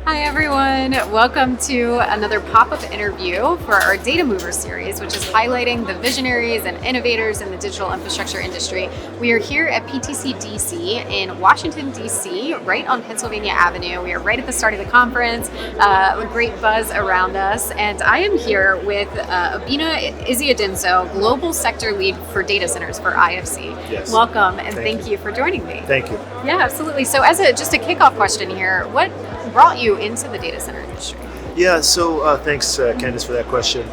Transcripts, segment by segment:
Hi everyone, welcome to another pop-up interview for our Data Mover series, which is highlighting the visionaries and innovators in the digital infrastructure industry. We are here at PTC'DC in Washington, D.C., right on Pennsylvania Avenue. We are right at the start of the conference, a great buzz around us, and I am here with Obinna Isiadinso, Global Sector Lead for Data Centers for IFC. Yes. Welcome, and thank you for joining me. Thank you. Yeah, absolutely. So as just a kickoff question here, what brought you into the data center industry? Yeah, so thanks, Candace, for that question.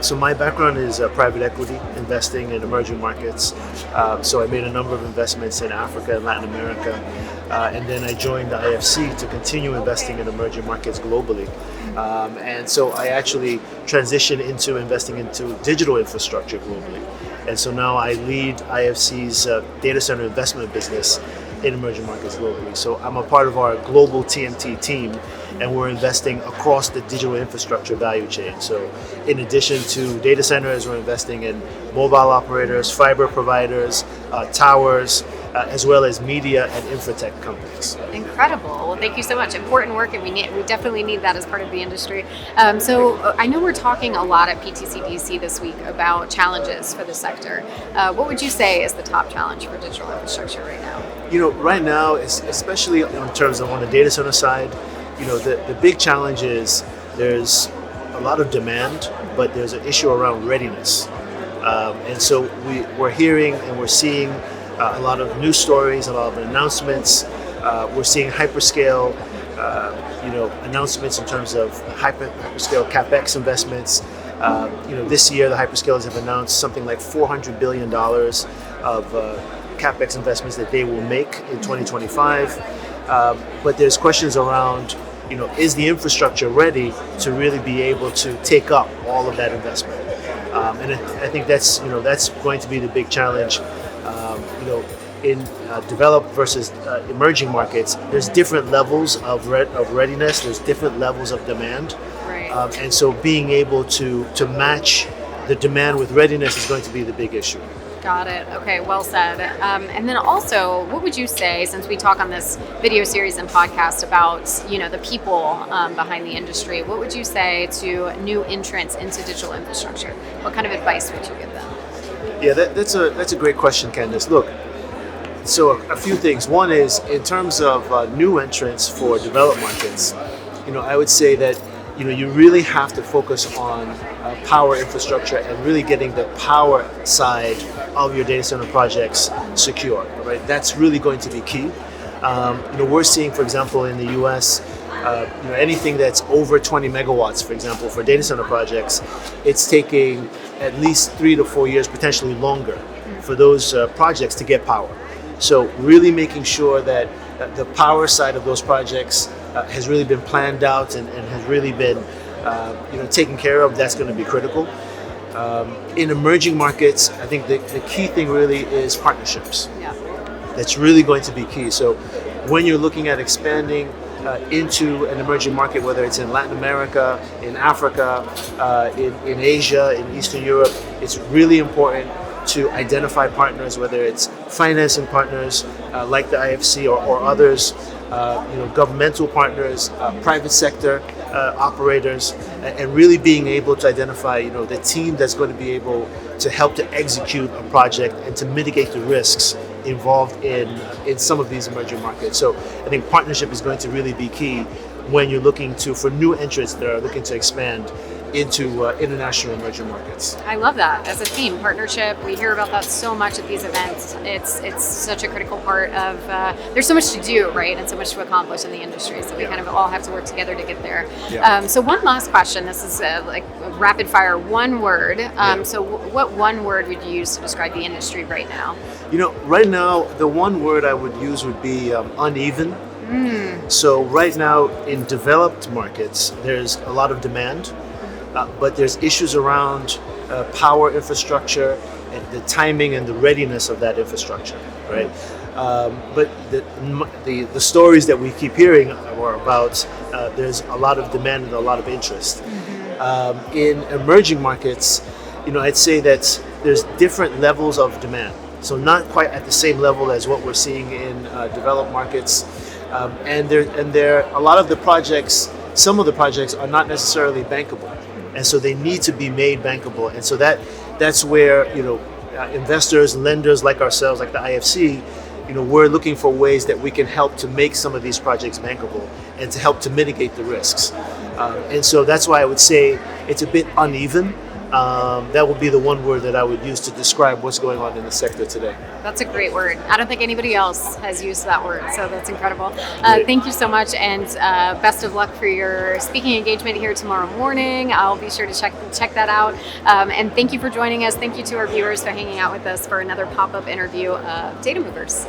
So my background is private equity, investing in emerging markets. So I made a number of investments in Africa and Latin America. And then I joined the IFC to continue investing in emerging markets globally. And so I actually transitioned into investing into digital infrastructure globally. And so now I lead IFC's data center investment business in emerging markets globally. So I'm a part of our global TMT team, and we're investing across the digital infrastructure value chain. So in addition to data centers, we're investing in mobile operators, fiber providers, towers, as well as media and infratech companies. Incredible. Well, thank you so much. Important work, and we definitely need that as part of the industry. So I know we're talking a lot at PTC'DC this week about challenges for the sector. What would you say is the top challenge for digital infrastructure right now? You know, right now, especially in terms of on the data center side, you know, the big challenge is there's a lot of demand, but there's an issue around readiness. And so we're hearing and we're seeing a lot of news stories, a lot of announcements. We're seeing hyperscale, announcements in terms of hyperscale capex investments. This year the hyperscalers have announced something like $400 billion of capex investments that they will make in 2025. But there's questions around, is the infrastructure ready to really be able to take up all of that investment? And I think that's going to be the big challenge. In developed versus emerging markets, there's different levels of readiness. There's different levels of demand. Right. And so being able to match the demand with readiness is going to be the big issue. Got it. Okay, well said. And then also, what would you say, since we talk on this video series and podcast about, the people behind the industry, what would you say to new entrants into digital infrastructure? What kind of advice would you give them? Yeah, that's a great question, Candace. Look, so a few things. One is in terms of new entrants for developed markets, I would say that you really have to focus on power infrastructure and really getting the power side of your data center projects secure, right? That's really going to be key. We're seeing, for example, in the US, anything that's over 20 megawatts, for example, for data center projects, it's taking at least 3 to 4 years, potentially longer, for those projects to get power. So really making sure that the power side of those projects has really been planned out and has really been taken care of. That's going to be critical. In emerging markets, I think the key thing really is partnerships. Yeah. That's really going to be key. So when you're looking at expanding into an emerging market, whether it's in Latin America, in Africa, in Asia, in Eastern Europe, it's really important to identify partners, whether it's financing partners like the IFC or others, governmental partners, private sector operators, and really being able to identify, the team that's going to be able to help to execute a project and to mitigate the risks involved in some of these emerging markets. So I think partnership is going to really be key when you're looking for new entrants that are looking to expand into international emerging markets. I love that as a theme, partnership. We hear about that so much at these events. It's such a critical part of, there's so much to do, right? And so much to accomplish in the industry. So we kind of all have to work together to get there. Yeah. So one last question. This is like rapid fire, one word. So what one word would you use to describe the industry right now? Right now, the one word I would use would be uneven. So right now in developed markets, there's a lot of demand. But there's issues around power infrastructure and the timing and the readiness of that infrastructure, right? But the stories that we keep hearing are about there's a lot of demand and a lot of interest. In emerging markets, I'd say that there's different levels of demand. So not quite at the same level as what we're seeing in developed markets. And a lot of the projects, some of the projects are not necessarily bankable, and so they need to be made bankable. And so that's where investors, lenders like ourselves, like the IFC, we're looking for ways that we can help to make some of these projects bankable and to help to mitigate the risks. And so that's why I would say it's a bit uneven. That would be the one word that I would use to describe what's going on in the sector today. That's a great word. I don't think anybody else has used that word, so that's incredible. Thank you so much, and best of luck for your speaking engagement here tomorrow morning. I'll be sure to check that out. And thank you for joining us. Thank you to our viewers for hanging out with us for another pop-up interview of Data Movers.